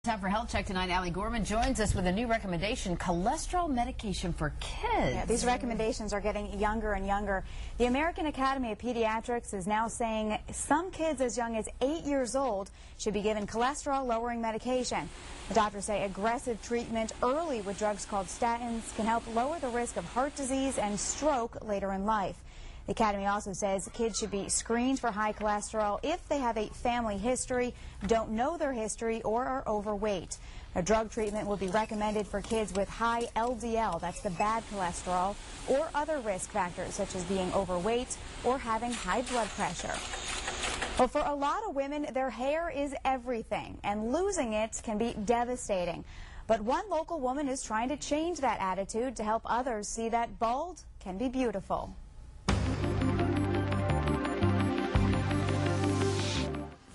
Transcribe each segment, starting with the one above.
Time for Health Check tonight. Allie Gorman joins us with a new recommendation, cholesterol medication for kids. Yeah, these recommendations are getting younger and younger. The American Academy of Pediatrics is now saying some kids as young as 8 years old should be given cholesterol-lowering medication. The doctors say aggressive treatment early with drugs called statins can help lower the risk of heart disease and stroke later in life. The Academy also says kids should be screened for high cholesterol if they have a family history, don't know their history, or are overweight. A drug treatment will be recommended for kids with high LDL, that's the bad cholesterol, or other risk factors such as being overweight or having high blood pressure. Well, for a lot of women, their hair is everything, and losing it can be devastating. But one local woman is trying to change that attitude to help others see that bald can be beautiful.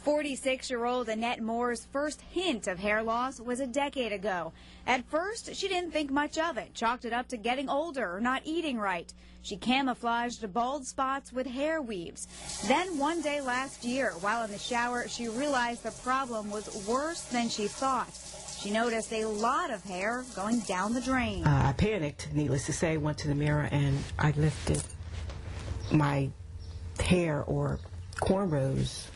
46-year-old Annette Moore's first hint of hair loss was a decade ago. At first, she didn't think much of it, chalked it up to getting older or not eating right. She camouflaged bald spots with hair weaves. Then one day last year, while in the shower, she realized the problem was worse than she thought. She noticed a lot of hair going down the drain. I panicked, needless to say, went to the mirror and I lifted my hair or cornrows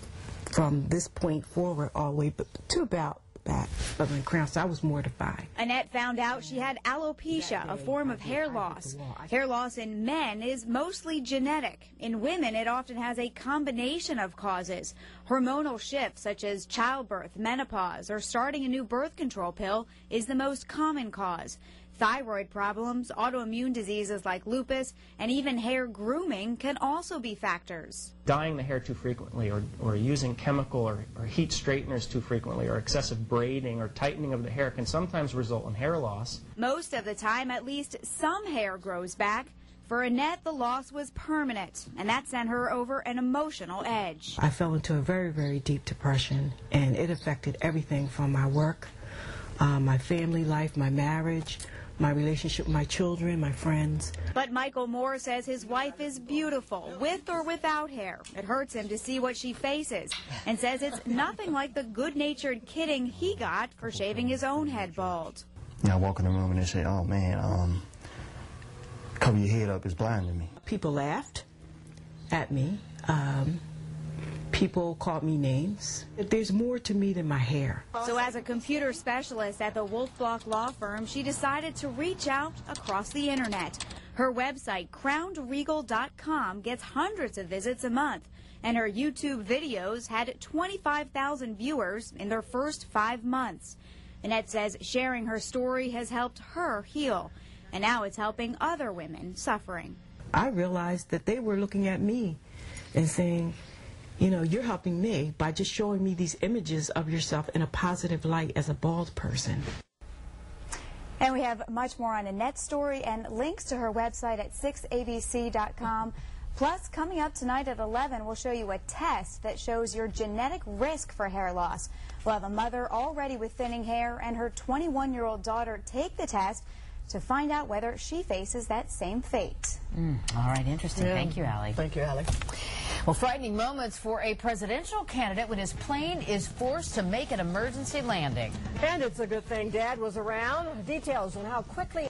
from this point forward all the way to about back of my crown, so I was mortified. Annette found out she had alopecia, a form of hair loss. Hair loss in men is mostly genetic. In women, it often has a combination of causes. Hormonal shifts such as childbirth, menopause, or starting a new birth control pill is the most common cause. Thyroid problems, autoimmune diseases like lupus, and even hair grooming can also be factors. Dyeing the hair too frequently or using chemical or heat straighteners too frequently or excessive braiding or tightening of the hair can sometimes result in hair loss. Most of the time, at least some hair grows back. For Annette, the loss was permanent, and that sent her over an emotional edge. I fell into a very, very deep depression, and it affected everything from my work, my family life, my marriage, my relationship with my children, my friends. But Michael Moore says his wife is beautiful, with or without hair. It hurts him to see what she faces, and says it's nothing like the good-natured kidding he got for shaving his own head bald. I walk in the room and they say, "Oh man, cover your head up, it's blinding me." People laughed at me. People called me names. There's more to me than my hair. So as a computer specialist at the Wolf Block law firm, she decided to reach out across the internet. Her website, crownedregal.com, gets hundreds of visits a month, and her YouTube videos had 25,000 viewers in their first 5 months. Annette says sharing her story has helped her heal, and now it's helping other women suffering. I realized that they were looking at me and saying, you know, you're helping me by just showing me these images of yourself in a positive light as a bald person. And we have much more on Annette's story and links to her website at 6abc.com. Plus, coming up tonight at 11, we'll show you a test that shows your genetic risk for hair loss. We'll have a mother already with thinning hair and her 21-year-old daughter take the test to find out whether she faces that same fate. All right, interesting. Yeah. Thank you, Allie. Thank you, Allie. Well, frightening moments for a presidential candidate when his plane is forced to make an emergency landing. And it's a good thing Dad was around. Details on how quickly